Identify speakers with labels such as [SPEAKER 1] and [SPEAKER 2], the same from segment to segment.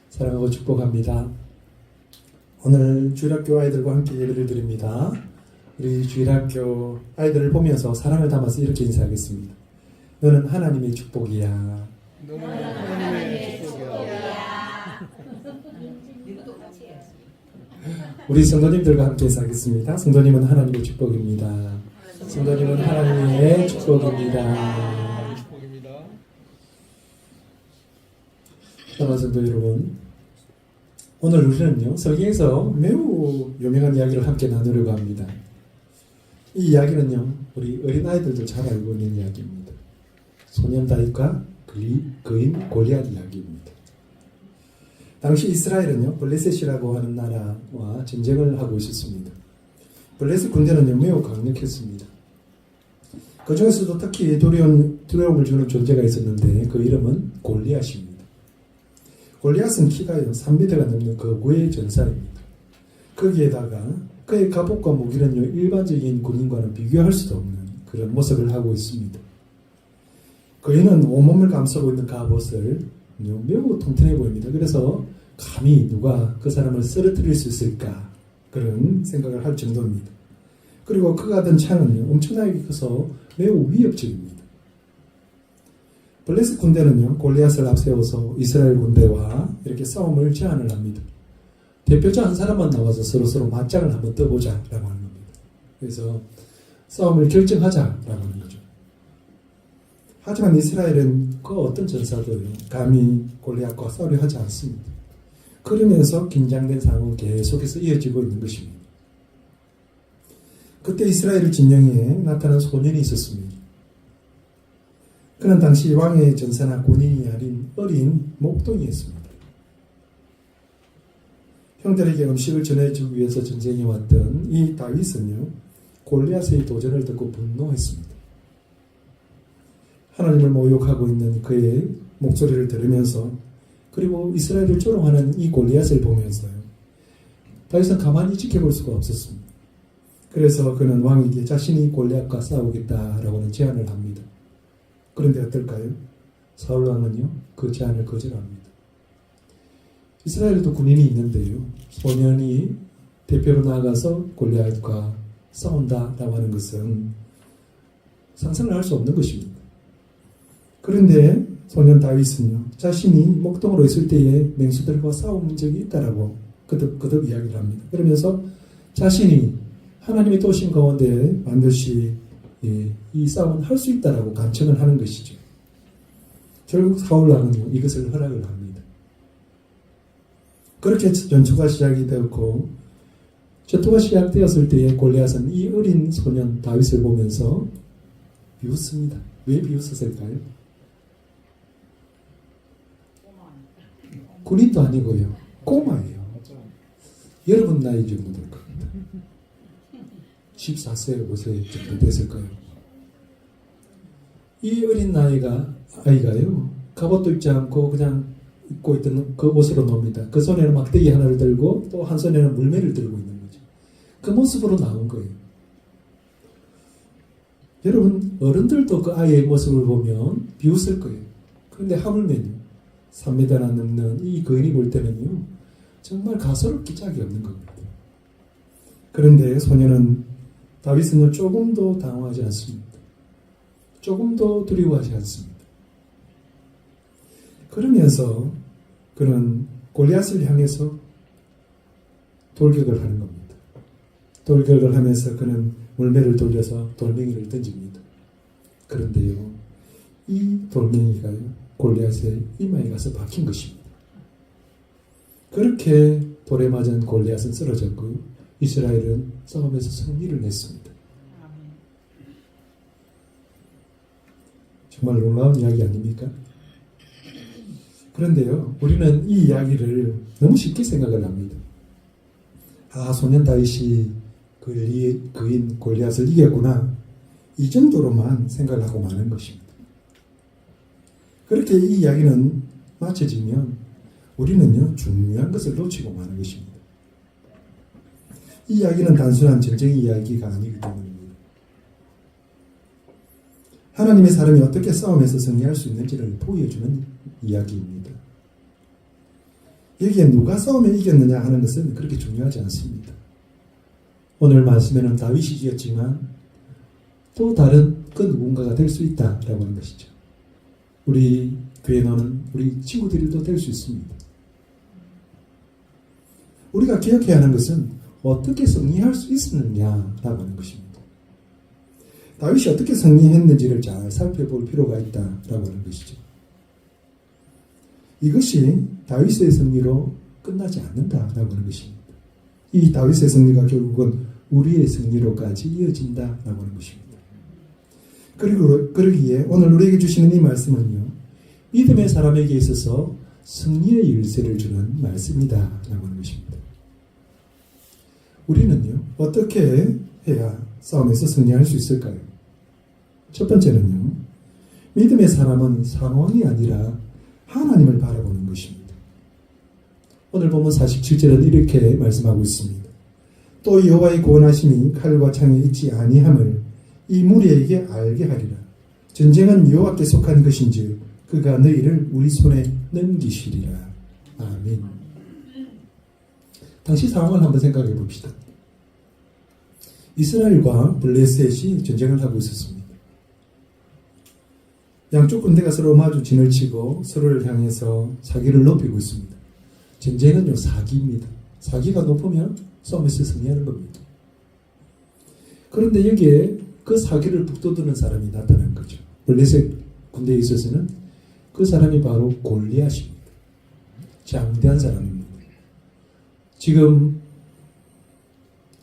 [SPEAKER 1] 사랑하고 축복합니다. 오늘 주일학교 아이들과 함께 예배를 드립니다. 우리 주일학교 아이들을 보면서 사랑을 담아서 이렇게 인사하겠습니다. 너는 하나님의 축복이야.
[SPEAKER 2] 너는 하나님의 축복이야.
[SPEAKER 1] 우리 성도님들과 함께 인사하겠습니다. 성도님은 하나님의 축복입니다. 성도님은 하나님의 축복입니다. 사랑하는 성도 여러분, 오늘 우리는요 성경에서 매우 유명한 이야기를 함께 나누려고 합니다. 이 이야기는요 우리 어린아이들도 잘 알고 있는 이야기입니다. 소년 다윗과 그인 골리앗 이야기입니다. 당시 이스라엘은요 블레셋이라고 하는 나라와 전쟁을 하고 있었습니다. 블레셋 군대는요 매우 강력했습니다. 그 중에서도 특히 두려움을 주는 존재가 있었는데 그 이름은 골리앗입니다. 골리앗은 키가요 3m가 넘는 거구의 전사입니다. 거기에다가 그의 갑옷과 무기는요 일반적인 군인과는 비교할 수도 없는 그런 모습을 하고 있습니다. 그이는 온몸을 감싸고 있는 갑옷을 매우 통통해 보입니다. 그래서 감히 누가 그 사람을 쓰러뜨릴 수 있을까 그런 생각을 할 정도입니다. 그리고 그가 든 창은요 엄청나게 커서 매우 위협적입니다. 블레셋 군대는요 골리앗을 앞세워서 이스라엘 군대와 이렇게 싸움을 제안을 합니다. 대표자 한 사람만 나와서 서로 맞짱을 한번 떠보자 라고 하는 겁니다. 그래서 싸움을 결정하자 라고 하는 거죠. 하지만 이스라엘은 그 어떤 전사도 감히 골리앗과 싸우려 하지 않습니다. 그러면서 긴장된 상황은 계속해서 이어지고 있는 것입니다. 그때 이스라엘 진영에 나타난 소년이 있었습니다. 그는 당시 왕의 전사나 군인이 아닌 어린 목동이었습니다. 형들에게 음식을 전해주기 위해서 전쟁에 왔던 이 다윗은요 골리앗의 도전을 듣고 분노했습니다. 하나님을 모욕하고 있는 그의 목소리를 들으면서 그리고 이스라엘을 조롱하는 이 골리앗을 보면서요 다윗은 가만히 지켜볼 수가 없었습니다. 그래서 그는 왕에게 자신이 골리앗과 싸우겠다라고는 제안을 합니다. 그런데 어떨까요? 사울 왕은요 그 제안을 거절합니다. 이스라엘에도 군인이 있는데요 소년이 대표로 나아가서 골리앗과 싸운다라고 하는 것은 상상을 할 수 없는 것입니다. 그런데 소년 다윗은요 자신이 목동으로 있을 때에 맹수들과 싸운 적이 있다라고 거듭 이야기를 합니다. 그러면서 자신이 하나님의 도심 가운데 반드시 이 싸움은 할 수 있다라고 간청을 하는 것이죠. 결국 사울왕은 이것을 허락을 합니다. 그렇게 전투가 시작이 되었고 전투가 시작되었을 때에 골리앗은 이 어린 소년 다윗을 보면서 비웃습니다. 왜 비웃었을까요? 군인도 아니고요 꼬마예요. 여러분 나이 정도 될 겁니다. 14세, 5세 정도 됐을 거예요. 이 어린 아이가요 갑옷도 입지 않고 그냥 입고 있던 그 옷으로 놉니다. 그 손에는 막대기 하나를 들고 또 한 손에는 물매를 들고 있는 거죠. 그 모습으로 나온 거예요. 여러분 어른들도 그 아이의 모습을 보면 비웃을 거예요. 그런데 하물면요 3m나 넘는 이 거인이 볼 때는요 정말 가소롭기 짝이 없는 겁니다. 그런데 소년은 다윗은 조금도 당황하지 않습니다. 조금도 두려워하지 않습니다. 그러면서 그는 골리앗을 향해서 돌격을 하는 겁니다. 돌격을 하면서 그는 물매를 돌려서 돌멩이를 던집니다. 그런데요 이 돌멩이가요 골리앗의 이마에 가서 박힌 것입니다. 그렇게 돌에 맞은 골리앗은 쓰러졌고요 이스라엘은 싸움에서 승리를 냈습니다. 정말 놀라운 이야기 아닙니까? 그런데요 우리는 이 이야기를 너무 쉽게 생각을 합니다. 소년 다윗이 그인 골리앗을 이겼구나 이 정도로만 생각을 하고 마는 것입니다. 그렇게 이 이야기는 마쳐지면 우리는요 중요한 것을 놓치고 마는 것입니다. 이 이야기는 단순한 전쟁 이야기가 아니기 때문입니다. 하나님의 사람이 어떻게 싸움에서 승리할 수 있는지를 보여주는 이야기입니다. 여기에 누가 싸우면 이겼느냐 하는 것은 그렇게 중요하지 않습니다. 오늘 말씀에는 다윗이 이겼지만 또 다른 그 누군가가 될 수 있다라고 하는 것이죠. 우리 교회에 나오는 우리 친구들도 될 수 있습니다. 우리가 기억해야 하는 것은 어떻게 승리할 수 있었느냐라고 하는 것입니다. 다윗이 어떻게 승리했는지를 잘 살펴볼 필요가 있다라고 하는 것이죠. 이것이 다윗의 승리로 끝나지 않는다라고 하는 것입니다. 이 다윗의 승리가 결국은 우리의 승리로까지 이어진다라고 하는 것입니다. 그리고 그러기에 오늘 우리에게 주시는 이 말씀은요, 믿음의 사람에게 있어서 승리의 열쇠를 주는 말씀이다라고 하는 것입니다. 우리는요, 어떻게 해야 싸움에서 승리할 수 있을까요? 첫 번째는요, 믿음의 사람은 상황이 아니라 하나님을 바라보는 것입니다. 오늘 보면 47절은 이렇게 말씀하고 있습니다. 또 여호와의 구원하심이 칼과 창에 있지 아니함을 이 무리에게 알게 하리라. 전쟁은 여호와께 속한 것인지 그가 너희를 우리 손에 넘기시리라. 아멘. 당시 상황을 한번 생각해 봅시다. 이스라엘과 블레셋이 전쟁을 하고 있었습니다. 양쪽 군대가 서로 마주 진을 치고 서로를 향해서 사기를 높이고 있습니다. 전쟁은요, 사기입니다. 사기가 높으면 싸움에서 승리하는 겁니다. 그런데 여기에 그 사기를 북돋우는 사람이 나타난 거죠. 블레셋 군대에 있어서는 그 사람이 바로 골리앗입니다. 장대한 사람입니다. 지금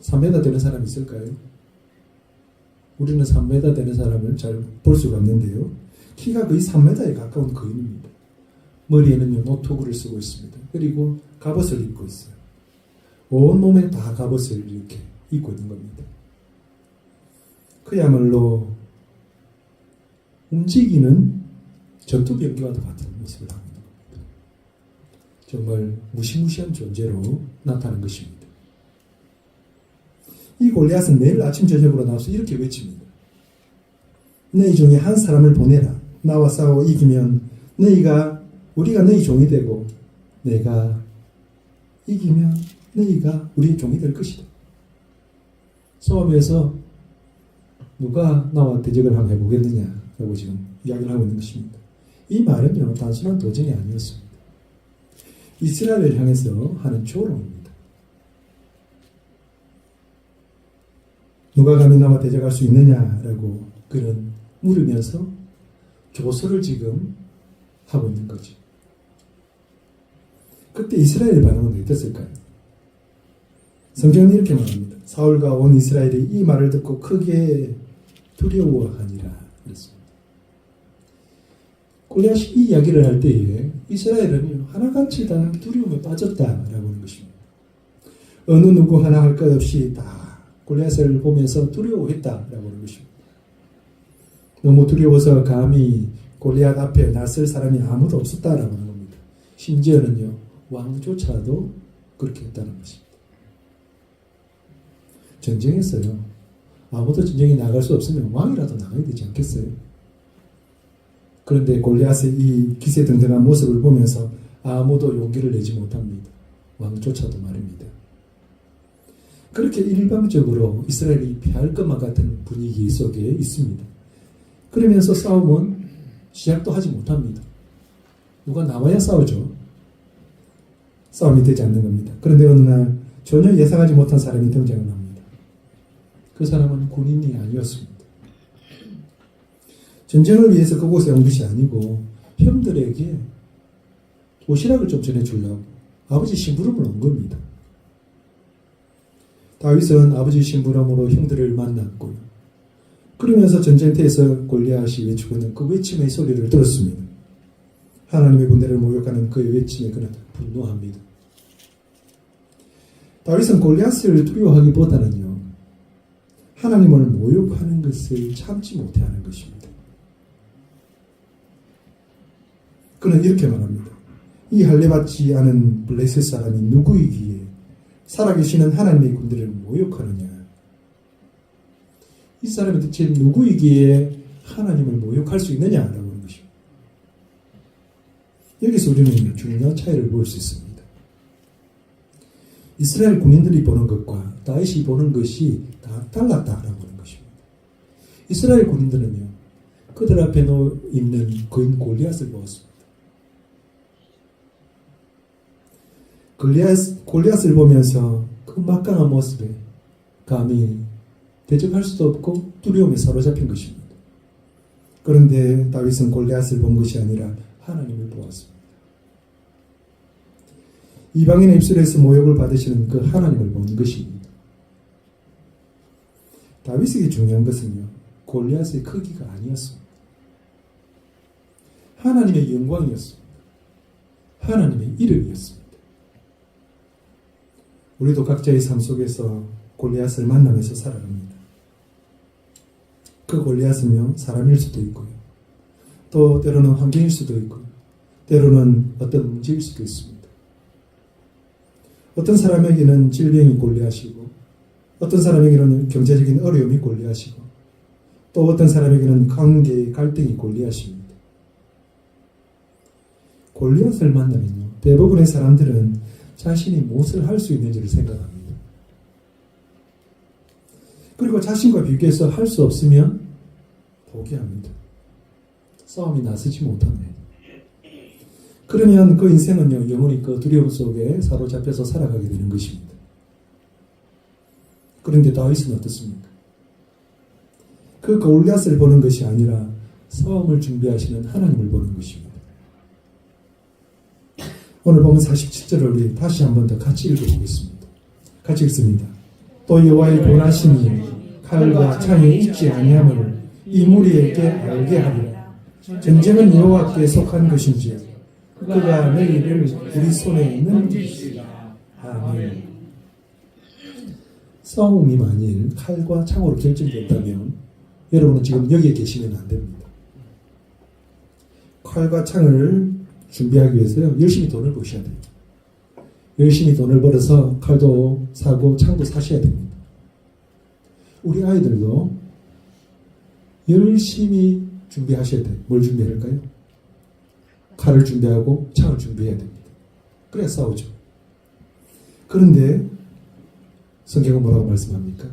[SPEAKER 1] 3m 되는 사람이 있을까요? 우리는 3m 되는 사람을 잘 볼 수가 없는데요. 키가 거의 3m에 가까운 거인입니다. 머리에는요, 노트구를 쓰고 있습니다. 그리고 갑옷을 입고 있어요. 온몸에 다 갑옷을 이렇게 입고 있는 겁니다. 그야말로 움직이는 전투병기와도 같은 모습을 하고 있는 겁니다. 정말 무시무시한 존재로 나타나는 것입니다. 이 골리앗은 매일 아침 저녁으로 나와서 이렇게 외칩니다. 너희 중에 한 사람을 보내라. 나와 싸워 이기면 우리가 너희 종이 되고, 내가 이기면 너희가 우리의 종이 될 것이다. 싸움에서 누가 나와 대적을 한번 해보겠느냐라고 지금 이야기를 하고 있는 것입니다. 이 말은요, 단순한 도전이 아니었습니다. 이스라엘을 향해서 하는 조롱입니다. 누가 감히 나와 대적할 수 있느냐라고 그런 물으면서 조소를 지금 하고 있는 거죠. 그때 이스라엘의 반응은 어땠을까요? 성경은 이렇게 말합니다. 사울과 온 이스라엘이 이 말을 듣고 크게 두려워하니라 그랬습니다. 골리앗이 이 이야기를 할 때에 이스라엘은 하나같이 다 두려움에 빠졌다라고 하는 것입니다. 어느 누구 하나 할 것 없이 다 골리앗을 보면서 두려워했다라고 하는 것입니다. 너무 두려워서 감히 골리앗 앞에 나설 사람이 아무도 없었다라고 하는 겁니다. 심지어는요, 왕조차도 그렇게 했다는 것입니다. 전쟁했어요. 아무도 전쟁에 나갈 수 없으면 왕이라도 나가야 되지 않겠어요? 그런데 골리앗의 이 기세등등한 모습을 보면서 아무도 용기를 내지 못합니다. 왕조차도 말입니다. 그렇게 일방적으로 이스라엘이 패할 것만 같은 분위기 속에 있습니다. 그러면서 싸움은 시작도 하지 못합니다. 누가 나와야 싸우죠. 싸움이 되지 않는 겁니다. 그런데 어느 날 전혀 예상하지 못한 사람이 등장을 합니다. 그 사람은 군인이 아니었습니다. 전쟁을 위해서 그곳에 온 것이 아니고 형들에게 도시락을 좀 전해주려고 아버지 심부름을 온 겁니다. 다윗은 아버지 심부름으로 형들을 만났고요. 그러면서 전쟁터에서 골리앗이 외치고 있는 그 외침의 소리를 들었습니다. 하나님의 군대를 모욕하는 그의 외침에 그는 분노합니다. 다윗은 골리앗을 두려워하기보다는요, 하나님을 모욕하는 것을 참지 못해하는 것입니다. 그는 이렇게 말합니다. 이 할례받지 않은 블레셋 사람이 누구이기에 살아계시는 하나님의 군대를 모욕하느냐. 이 사람이 대체 누구이기에 하나님을 모욕할 수 있느냐라고 하는 것입니다. 여기서 우리는 중요한 차이를 볼 수 있습니다. 이스라엘 군인들이 보는 것과 다윗이 보는 것이 다 달랐다라고 하는 것입니다. 이스라엘 군인들은요, 그들 앞에 있는 거인 골리앗을 보았습니다. 골리앗을 보면서 그 막강한 모습에 감히 대적할 수도 없고 두려움에 사로잡힌 것입니다. 그런데 다윗은 골리앗을 본 것이 아니라 하나님을 보았습니다. 이방인의 입술에서 모욕을 받으시는 그 하나님을 본 것입니다. 다윗에게 중요한 것은요, 골리앗의 크기가 아니었습니다. 하나님의 영광이었습니다. 하나님의 이름이었습니다. 우리도 각자의 삶 속에서 골리앗을 만나면서 살아갑니다. 그 골리앗은요, 사람일 수도 있고요. 또 때로는 환경일 수도 있고요. 때로는 어떤 문제일 수도 있습니다. 어떤 사람에게는 질병이 골리앗이고, 어떤 사람에게는 경제적인 어려움이 골리앗이고, 또 어떤 사람에게는 관계의 갈등이 골리앗입니다. 골리앗을 만나면요, 대부분의 사람들은 자신이 무엇을 할 수 있는지를 생각합니다. 그리고 자신과 비교해서 할 수 없으면 포기합니다. 싸움이 나서지 못합니다. 그러면 그 인생은요, 영원히 그 두려움 속에 사로잡혀서 살아가게 되는 것입니다. 그런데 다윗은 어떻습니까? 그 골리앗을 보는 것이 아니라 싸움을 준비하시는 하나님을 보는 것입니다. 오늘 보면 47절을 우리 다시 한 번 더 같이 읽어보겠습니다. 같이 읽습니다. 또 여호와의 권하시니 칼과 창이 있지 아니함을 이 무리에게 알게 하리라. 전쟁은 여호와께 속한 것인지 그가 너희를 우리 손에 넘기시리라. 아멘. 싸움이 만일 칼과 창으로 결정됐다면 여러분은 지금 여기에 계시면 안 됩니다. 칼과 창을 준비하기 위해서요, 열심히 돈을 버셔야 됩니다. 열심히 돈을 벌어서 칼도 사고 창도 사셔야 됩니다. 우리 아이들도 열심히 준비하셔야 돼요. 뭘 준비할까요? 칼을 준비하고 창을 준비해야 됩니다. 그래야 싸우죠. 그런데 성경은 뭐라고 말씀합니까?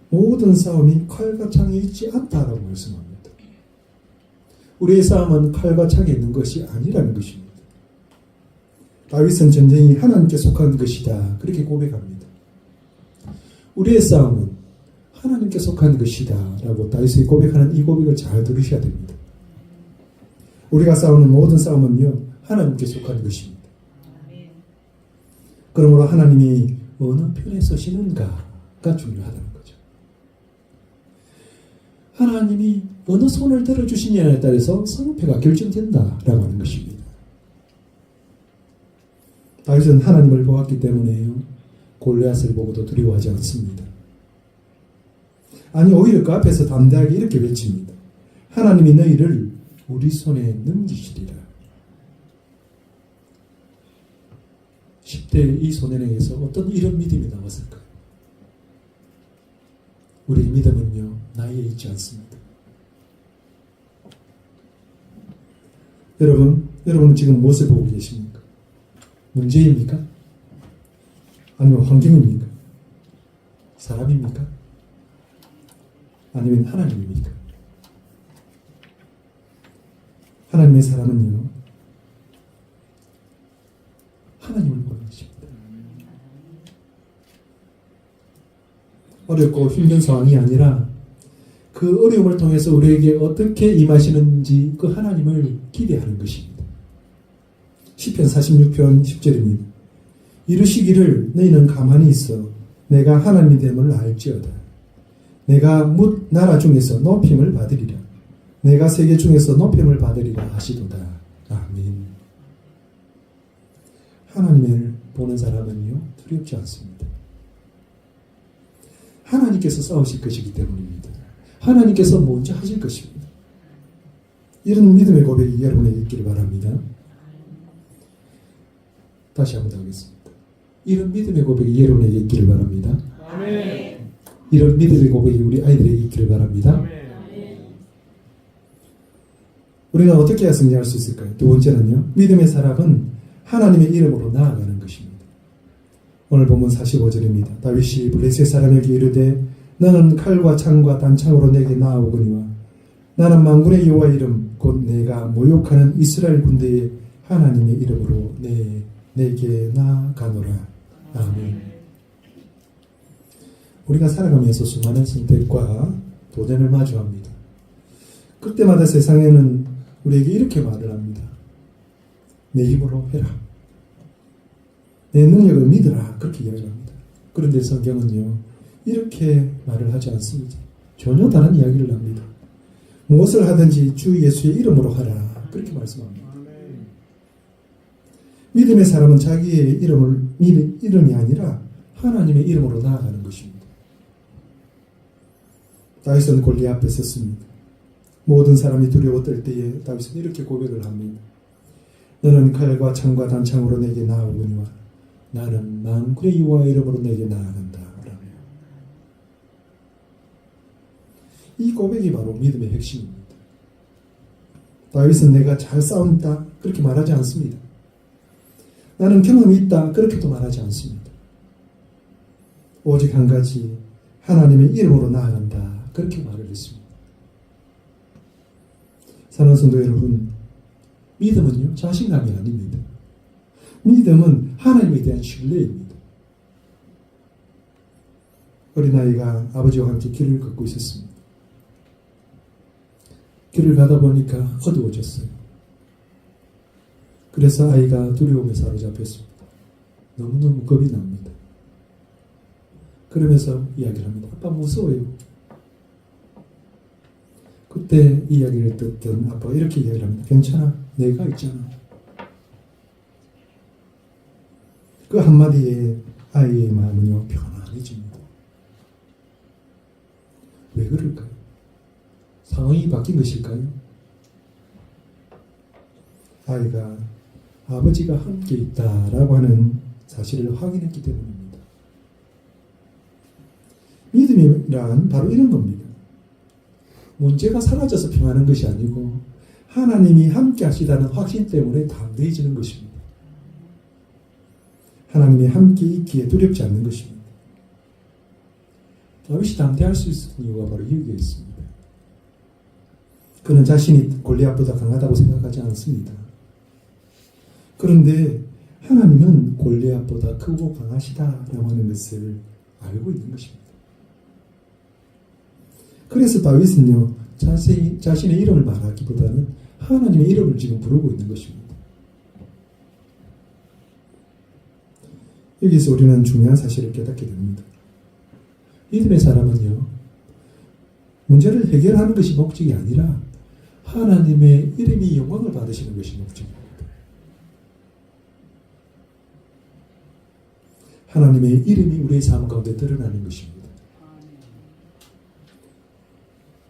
[SPEAKER 1] 모든 싸움이 칼과 창이 있지 않다라고 말씀합니다. 우리의 싸움은 칼과 창이 있는 것이 아니라는 것입니다. 다윗은 전쟁이 하나님께 속한 것이다, 그렇게 고백합니다. 우리의 싸움은 하나님께 속한 것이다 라고 다윗이 고백하는 이 고백을 잘 들으셔야 됩니다. 우리가 싸우는 모든 싸움은요, 하나님께 속한 것입니다. 그러므로 하나님이 어느 편에 서시는가가 중요하다는 거죠. 하나님이 어느 손을 들어주시냐에 따라서 승패가 결정된다라고 하는 것입니다. 다윗은 하나님을 보았기 때문에요, 골리앗을 보고도 두려워하지 않습니다. 아니, 오히려 그 앞에서 담대하게 이렇게 외칩니다. 하나님이 너희를 우리 손에 넘기시리라. 10대 이 소년에게서 어떤 이런 믿음이 나왔을까요? 우리의 믿음은요, 나이에 있지 않습니다. 여러분은 지금 무엇을 보고 계십니까? 문제입니까? 아니면 환경입니까? 사람입니까? 아니면 하나님입니까? 하나님의 사람은요, 하나님을 보는 것입니다. 어렵고 힘든 상황이 아니라 그 어려움을 통해서 우리에게 어떻게 임하시는지 그 하나님을 기대하는 것입니다. 시편 46편 10절입니다. 이르시기를 너희는 가만히 있어 내가 하나님이 됨을 알지어다. 내가 뭇 나라 중에서 높임을 받으리라. 내가 세계 중에서 높임을 받으리라 하시도다. 아멘. 하나님을 보는 사람은요, 두렵지 않습니다. 하나님께서 싸우실 것이기 때문입니다. 하나님께서 먼저 하실 것입니다. 이런 믿음의 고백이 여러분에게 있기를 바랍니다. 다시 한번 하겠습니다. 이런 믿음의 고백이 여러분에게 있기를 바랍니다.
[SPEAKER 2] 아멘.
[SPEAKER 1] 이런 믿음의 고백이 우리 아이들에게 있기를 바랍니다.
[SPEAKER 2] 아멘.
[SPEAKER 1] 우리가 어떻게 해야 승리할 수 있을까요? 두 번째는요, 믿음의 사람은 하나님의 이름으로 나아가는 것입니다. 오늘 본문 45절입니다. 다윗이 블레셋 사람에게 이르되 너는 칼과 창과 단창으로 내게 나아오거니와 나는 만군의 여호와 이름 곧 내가 모욕하는 이스라엘 군대의 하나님의 이름으로 내게 나아가노라. 아멘. 우리가 살아가면서 수많은 선택과 도전을 마주합니다. 그때마다 세상에는 우리에게 이렇게 말을 합니다. 내 힘으로 해라. 내 능력을 믿으라. 그렇게 이야기합니다. 그런데 성경은요, 이렇게 말을 하지 않습니다. 전혀 다른 이야기를 합니다. 무엇을 하든지 주 예수의 이름으로 하라. 그렇게 말씀합니다. 믿음의 사람은 자기의 이름이 아니라 하나님의 이름으로 나아가는 것입니다. 다윗은 골리앗 앞에 섰습니다. 모든 사람이 두려워 떨 때에 다윗은 이렇게 고백을 합니다. 너는 칼과 창과 단창으로 내게 나아오거니와 나는 만군의 여호와의 이름으로 내게 나아간다. 라며. 이 고백이 바로 믿음의 핵심입니다. 다윗은 내가 잘 싸운다 그렇게 말하지 않습니다. 나는 경험이 있다 그렇게도 말하지 않습니다. 오직 한 가지 하나님의 이름으로 나아간다 그렇게 말을 했습니다. 사랑하는 성도 여러분, 믿음은요 자신감이 아닙니다. 믿음은 하나님에 대한 신뢰입니다. 어린아이가 아버지와 함께 길을 걷고 있었습니다. 길을 가다 보니까 어두워졌어요. 그래서 아이가 두려움에 사로잡혔습니다. 너무너무 겁이 납니다. 그러면서 이야기를 합니다. 아빠 무서워요. 그때 이야기를 듣던 아빠가 이렇게 이야기를 합니다. 괜찮아. 내가 있잖아. 그 한마디에 아이의 마음은요 편안해집니다. 왜 그럴까요? 상황이 바뀐 것일까요? 아이가 아버지가 함께 있다라고 하는 사실을 확인했기 때문입니다. 믿음이란 바로 이런 겁니다. 문제가 사라져서 평안한 것이 아니고 하나님이 함께 하시다는 확신 때문에 담대해지는 것입니다. 하나님이 함께 있기에 두렵지 않는 것입니다. 다윗이 담대할 수 있었던 이유가 바로 여기에 있습니다. 그는 자신이 골리앗보다 강하다고 생각하지 않습니다. 그런데 하나님은 골리앗보다 크고 강하시다라고 하는 것을 알고 있는 것입니다. 그래서 다윗은요 자신의 이름을 말하기보다는 하나님의 이름을 지금 부르고 있는 것입니다. 여기서 우리는 중요한 사실을 깨닫게 됩니다. 믿음의 사람은요 문제를 해결하는 것이 목적이 아니라 하나님의 이름이 영광을 받으시는 것이 목적입니다. 하나님의 이름이 우리의 삶 가운데 드러나는 것입니다.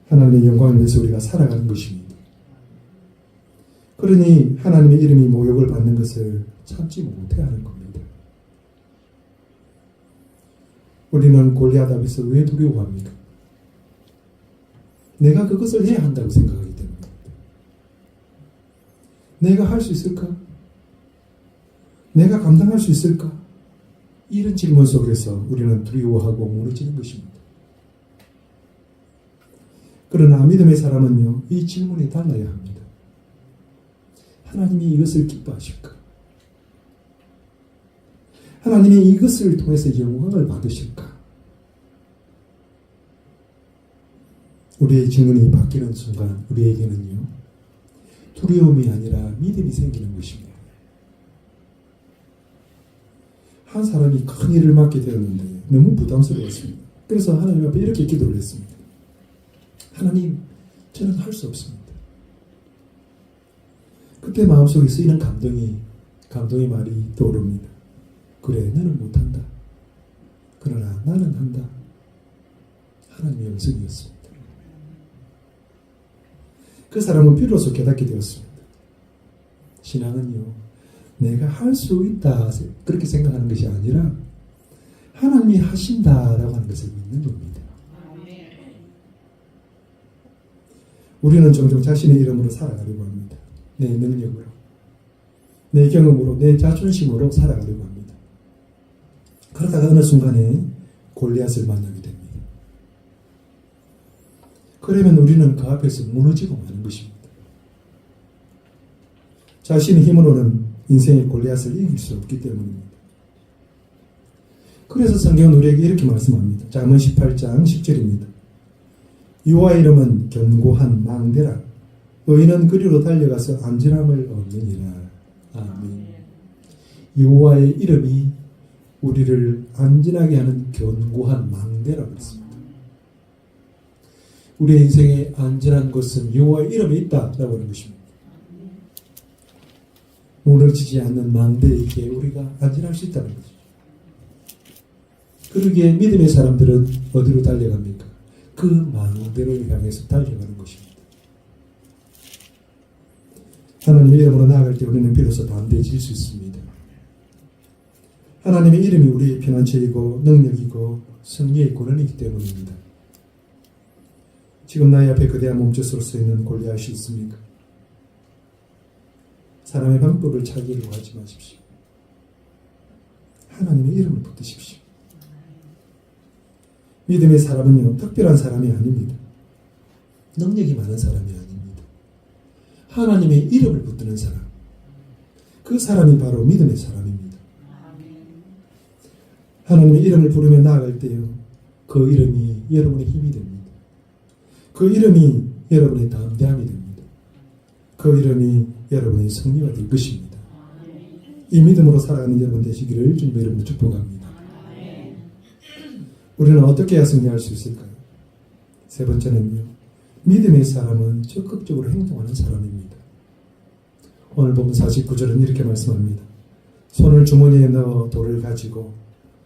[SPEAKER 1] 하나님의 영광을 위해서 우리가 살아가는 것입니다. 그러니 하나님의 이름이 모욕을 받는 것을 참지 못해 하는 겁니다. 우리는 골리앗 앞에서 왜 두려워합니까? 내가 그것을 해야 한다고 생각하기 때문입니다. 내가 할 수 있을까? 내가 감당할 수 있을까? 이런 질문 속에서 우리는 두려워하고 무너지는 것입니다. 그러나 믿음의 사람은요, 이 질문에 달라야 합니다. 하나님이 이것을 기뻐하실까? 하나님이 이것을 통해서 영광을 받으실까? 우리의 질문이 바뀌는 순간 우리에게는요, 두려움이 아니라 믿음이 생기는 것입니다. 한 사람이 큰 일을 맡게 되었는데 너무 부담스러웠습니다. 그래서 하나님 앞에 이렇게 기도를 했습니다. 하나님, 저는 할 수 없습니다. 그때 마음속에 쓰이는 감동의 말이 떠오릅니다. 그래, 너는 못한다. 그러나 나는 한다. 하나님의 음성이었습니다. 그 사람은 비로소 깨닫게 되었습니다. 신앙은요, 내가 할 수 있다 그렇게 생각하는 것이 아니라 하나님이 하신다라고 하는 것을 믿는 겁니다. 우리는 종종 자신의 이름으로 살아가려고 합니다. 내 능력으로, 내 경험으로, 내 자존심으로 살아가려고 합니다. 그러다가 어느 순간에 골리앗을 만나게 됩니다. 그러면 우리는 그 앞에서 무너지고 마는 것입니다. 자신의 힘으로는 인생의 골리앗을 이길 수 없기 때문입니다. 그래서 성경은 우리에게 이렇게 말씀합니다. 잠언 18장 10절입니다. 여호와의 이름은 견고한 망대라. 의인은 그리로 달려가서 안전함을 얻느니라. 아멘. 여호와의 이름이 우리를 안전하게 하는 견고한 망대라고 했습니다. 우리의 인생의 안전한 것은 여호와의 이름에 있다라고 하는 것입니다. 무너지지 않는 망대에게 우리가 안전할 수 있다는 것이죠. 그러기에 믿음의 사람들은 어디로 달려갑니까? 그 망대를 향해서 달려가는 것입니다. 하나님의 이름으로 나아갈 때 우리는 비로소 담대해질 수 있습니다. 하나님의 이름이 우리의 피난처이고 능력이고 승리의 권한이기 때문입니다. 지금 나의 앞에 거대한 몸짓으로 서 있는 골리앗이 있습니까? 사람의 방법을 찾으려고 하지 마십시오. 하나님의 이름을 붙드십시오. 믿음의 사람은요, 특별한 사람이 아닙니다. 능력이 많은 사람이 아닙니다. 하나님의 이름을 붙드는 사람. 그 사람이 바로 믿음의 사람입니다. 하나님의 이름을 부르며 나아갈 때요, 그 이름이 여러분의 힘이 됩니다. 그 이름이 여러분의 담대함이 됩니다. 그 이름이 여러분의 승리가 될 것입니다. 이 믿음으로 살아가는 여러분 되시기를 주님 이름으로 축복합니다. 우리는 어떻게 해야 승리할 수 있을까요? 세 번째는요, 믿음의 사람은 적극적으로 행동하는 사람입니다. 오늘 보면 49절은 이렇게 말씀합니다. 손을 주머니에 넣어 돌을 가지고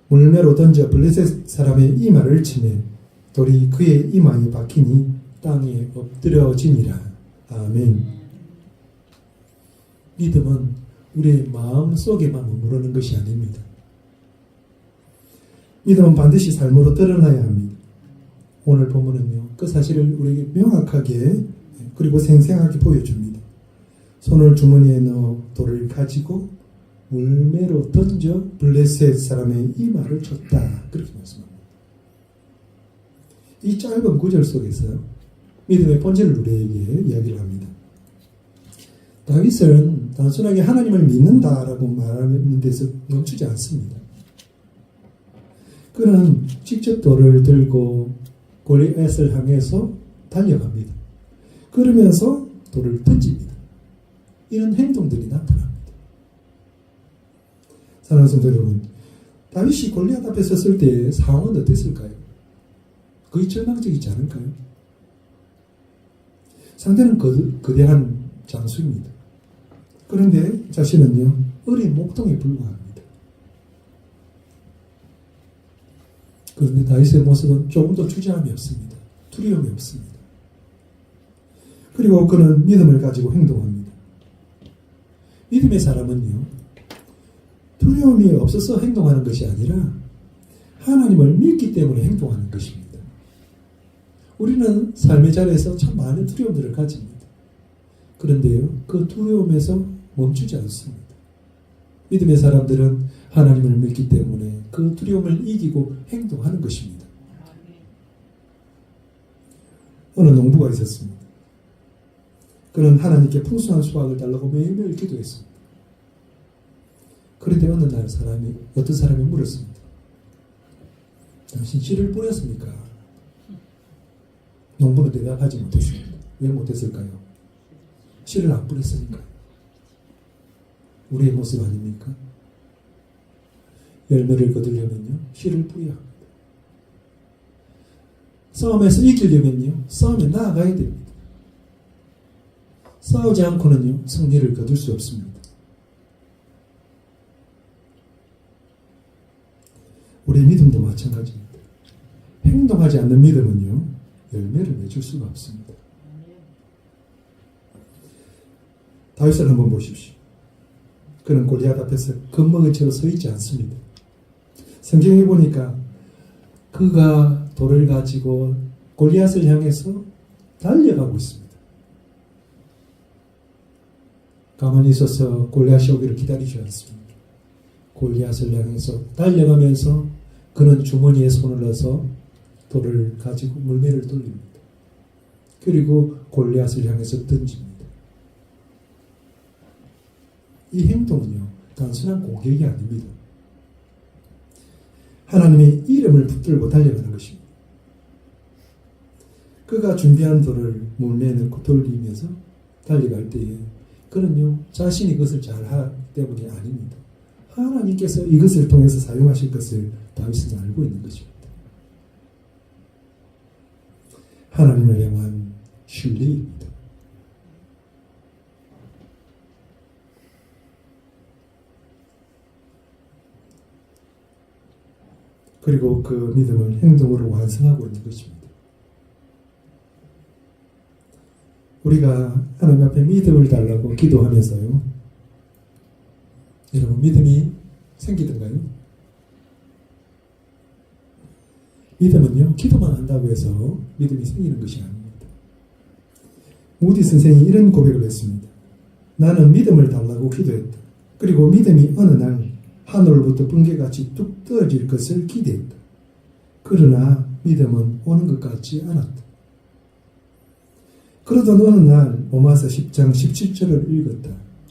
[SPEAKER 1] 물매로 던져 블레셋 사람의 이마를 치매 돌이 그의 이마에 박히니 땅에 엎드려지니라. 아멘. 믿음은 우리의 마음속에만 머무르는 것이 아닙니다. 믿음은 반드시 삶으로 드러나야 합니다. 오늘 본문은요, 그 사실을 우리에게 명확하게 그리고 생생하게 보여줍니다. 손을 주머니에 넣어 돌을 가지고 물매로 던져 블레셋 사람의 이마를 쳤다. 그렇게 말씀합니다. 이 짧은 구절 속에서 믿음의 본질을 우리에게 이야기를 합니다. 다윗은 단순하게 하나님을 믿는다라고 말하는 데서 멈추지 않습니다. 그는 직접 돌을 들고 골리앗을 향해서 달려갑니다. 그러면서 돌을 던집니다. 이런 행동들이 나타납니다. 사랑하는 성도 여러분, 다윗이 골리앗 앞에 섰을 때 상황은 어땠을까요? 거의 절망적이지 않을까요? 상대는 거대한 장수입니다. 그런데 자신은요, 어린 목동에 불과합니다. 그런데 다윗의 모습은 조금도 주저함이 없습니다. 두려움이 없습니다. 그리고 그는 믿음을 가지고 행동합니다. 믿음의 사람은요, 두려움이 없어서 행동하는 것이 아니라 하나님을 믿기 때문에 행동하는 것입니다. 우리는 삶의 자리에서 참 많은 두려움들을 가집니다. 그런데요, 그 두려움에서 멈추지 않습니다. 믿음의 사람들은 하나님을 믿기 때문에 그 두려움을 이기고 행동하는 것입니다. 어느 농부가 있었습니다. 그는 하나님께 풍성한 수확을 달라고 매일매일 기도했습니다. 그런데 어느 날 어떤 사람이 물었습니다. 당신 씨를 뿌렸습니까? 농부는 대답하지 못했습니다. 왜 못했을까요? 씨를 안 뿌렸으니까요. 우리의 모습 아닙니까? 열매를 거두려면요, 씨를 뿌려야 합니다. 싸움에서 이기려면요, 싸움에 나아가야 됩니다. 싸우지 않고는요, 승리를 거둘 수 없습니다. 우리의 믿음도 마찬가지입니다. 행동하지 않는 믿음은요, 열매를 맺을 수가 없습니다. 다윗을 한번 보십시오. 그는 골리앗 앞에서 겁먹은 채로 서 있지 않습니다. 성경에 보니까 그가 돌을 가지고 골리앗을 향해서 달려가고 있습니다. 가만히 있어서 골리앗이 오기를 기다리지 않습니다. 골리앗을 향해서 달려가면서 그는 주머니에 손을 넣어서 돌을 가지고 물매를 돌립니다. 그리고 골리앗을 향해서 던집니다. 이 행동은요, 단순한 공격이 아닙니다. 하나님의 이름을 붙들고 달려가는 것입니다. 그가 준비한 돌을 물매에 넣고 돌리면서 달려갈 때에 그는요, 자신이 그것을 잘하기 때문이 아닙니다. 하나님께서 이것을 통해서 사용하실 것을 다윗은 알고 있는 것입니다. 하나님을 향한 신뢰입니다. 그리고 그 믿음을 행동으로 완성하고 있는 것입니다. 우리가 하나님 앞에 믿음을 달라고 기도하면서요, 여러분 믿음이 생기던가요? 믿음은요, 기도만 한다고 해서 믿음이 생기는 것이 아닙니다. 무디 선생이 이런 고백을 했습니다. 나는 믿음을 달라고 기도했다. 그리고 믿음이 어느 날 하늘로부터 번개같이 뚝 떨어질 것을 기대했다. 그러나 믿음은 오는 것 같지 않았다. 그러던 어느 날 오마서 10장 17절을 읽었다.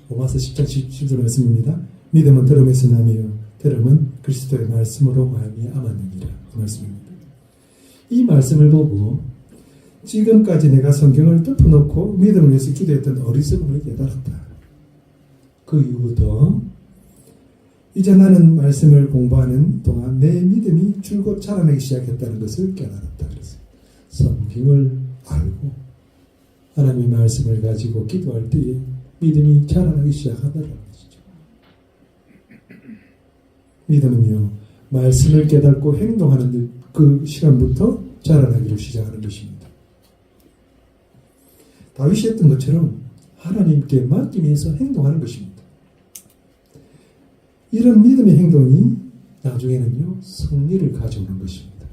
[SPEAKER 1] 오마서 10장 17절 말씀입니다. 믿음은 들음에서 나며 들음은 그리스도의 말씀으로 말미암았느니라. 그 말씀입니다. 이 말씀을 보고 지금까지 내가 성경을 덮어놓고 믿음을 위해서 기도했던 어리석음을 깨달았다. 그 이후부터 이제 나는 말씀을 공부하는 동안 내 믿음이 줄곧 자라나기 시작했다는 것을 깨달았다. 그래서 성경을 알고 하나님의 말씀을 가지고 기도할 때에 믿음이 자라나기 시작하더라는 것이죠. 믿음은요, 말씀을 깨닫고 행동하는 그 시간부터 자라나기를 시작하는 것입니다. 다윗이 했던 것처럼 하나님께 맡기면서 행동하는 것입니다. 이런 믿음의 행동이 나중에는요, 승리를 가져오는 것입니다.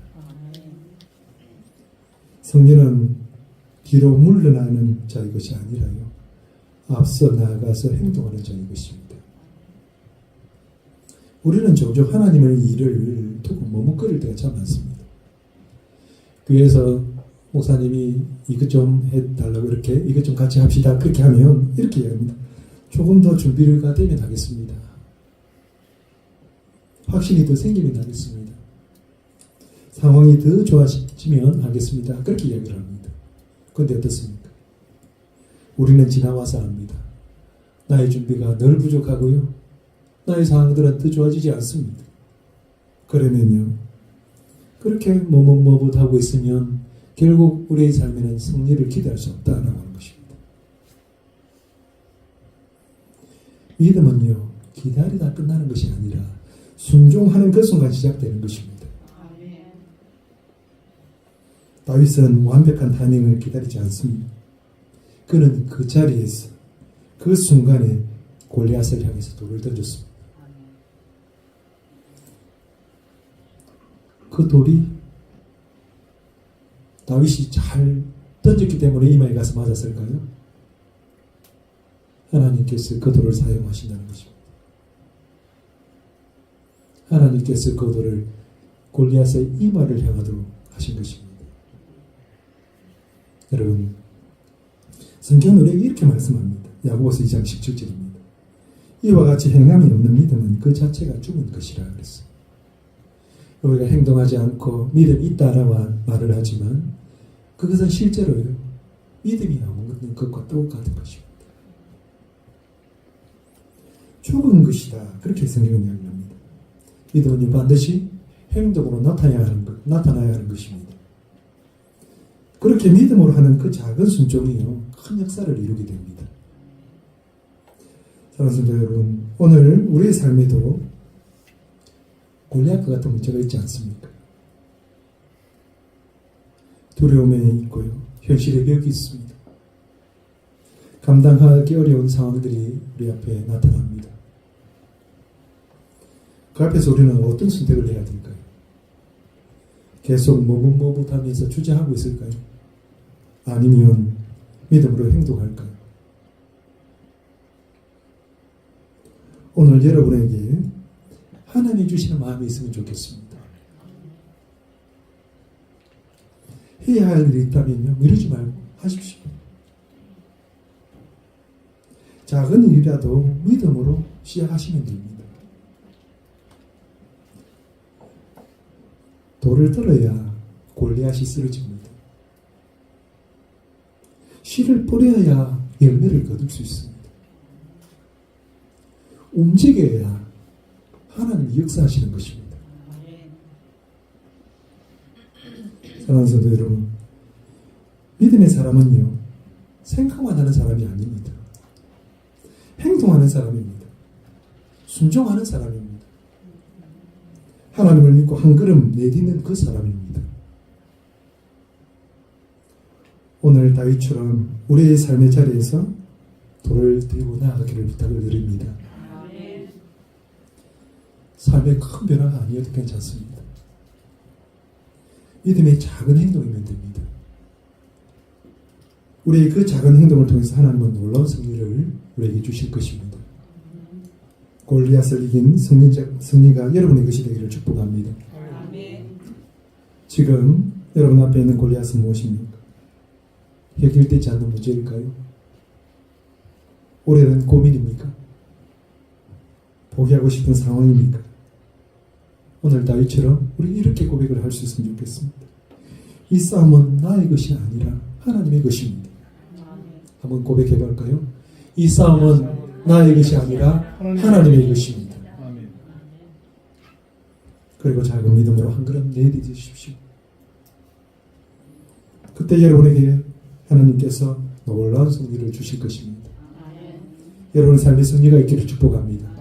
[SPEAKER 1] 승리는 뒤로 물러나는 자의 것이 아니라요, 앞서 나아가서 행동하는 자의 것입니다. 우리는 종종 하나님의 일을 두고 머뭇거릴 때가 참 많습니다. 교회에서 목사님이 이것 좀 해달라고 이렇게 이것 좀 같이 합시다 그렇게 하면 이렇게 얘기합니다. 조금 더 준비가 되면 하겠습니다. 확신이 더 생기면 하겠습니다. 상황이 더 좋아지면 하겠습니다. 그렇게 이야기를 합니다. 그런데 어떻습니까? 우리는 지나와서 합니다. 나의 준비가 늘 부족하고요, 나의 상황들은 더 좋아지지 않습니다. 그러면요, 그렇게 머뭇머뭇하고 있으면 결국 우리의 삶에는 승리를 기대할 수 없다라고 하는 것입니다. 믿음은요, 기다리다 끝나는 것이 아니라 순종하는 그 순간 시작되는 것입니다. 다윗은 완벽한 타이밍을 기다리지 않습니다. 그는 그 자리에서 그 순간에 골리앗을 향해서 돌을 던졌습니다. 그 돌이 다윗이 잘 던졌기 때문에 이마에 가서 맞았을까요? 하나님께서 그 돌을 사용하신다는 것입니다. 하나님께서 그 돌을 골리앗의 이마를 향하도록 하신 것입니다. 여러분, 성경은 우리에게 이렇게 말씀합니다. 야고보서 2장 17절입니다. 이와 같이 행함이 없는 믿음은 그 자체가 죽은 것이라 그랬어요. 우리가 행동하지 않고 믿음이 있다라고 말을 하지만 그것은 실제로요, 믿음이 없는 것과 똑같은 것입니다. 죽은 것이다. 그렇게 성경은 이야기합니다. 믿음은 반드시 행동으로 나타나야 하는 것입니다. 그렇게 믿음으로 하는 그 작은 순종이요, 큰 역사를 이루게 됩니다. 사랑하는 성도 여러분, 오늘 우리의 삶에도 골리앗과 같은 문제가 있지 않습니까? 두려움에 있고요, 현실의 벽이 있습니다. 감당하기 어려운 상황들이 우리 앞에 나타납니다. 그 앞에서 우리는 어떤 선택을 해야 될까요? 계속 머뭇머뭇하면서 주저하고 있을까요? 아니면 믿음으로 행동할까요? 오늘 여러분에게 하나님이 주시는 마음이 있으면 좋겠습니다. 해야 할 일이 있다면요, 미루지 말고 하십시오. 작은 일이라도 믿음으로 시작하시면 됩니다. 돌을 들어야 골리앗이 쓰러집니다. 씨를 뿌려야 열매를 거둘 수 있습니다. 움직여야 하나님이 역사하시는 것입니다. 사랑하는 성도 여러분, 믿음의 사람은요, 생각만 하는 사람이 아닙니다. 행동하는 사람입니다. 순종하는 사람입니다. 하나님을 믿고 한 걸음 내딛는 그 사람입니다. 오늘 다윗처럼 우리의 삶의 자리에서 돌을 들고 나아가기를 부탁을 드립니다. 삶의 큰 변화가 아니어도 괜찮습니다. 믿음의 작은 행동이면 됩니다. 우리의 그 작은 행동을 통해서 하나님은 놀라운 승리를 우리에게 주실 것입니다. 골리앗을 이긴 승리가 여러분의 것이 되기를 축복합니다. 지금 여러분 앞에 있는 골리앗은 무엇입니까? 해결되지 않는 문제일까요? 오래된 고민입니까? 포기하고 싶은 상황입니까? 오늘 다윗처럼 우리 이렇게 고백을 할 수 있으면 좋겠습니다. 이 싸움은 나의 것이 아니라 하나님의 것입니다. 한번 고백해 볼까요? 이 싸움은 나의 것이 아니라 하나님의 것입니다. 그리고 작은 믿음으로 한 걸음 내딛으십시오. 그때 여러분에게 하나님께서 놀라운 승리를 주실 것입니다. 여러분의 삶의 승리가 있기를 축복합니다.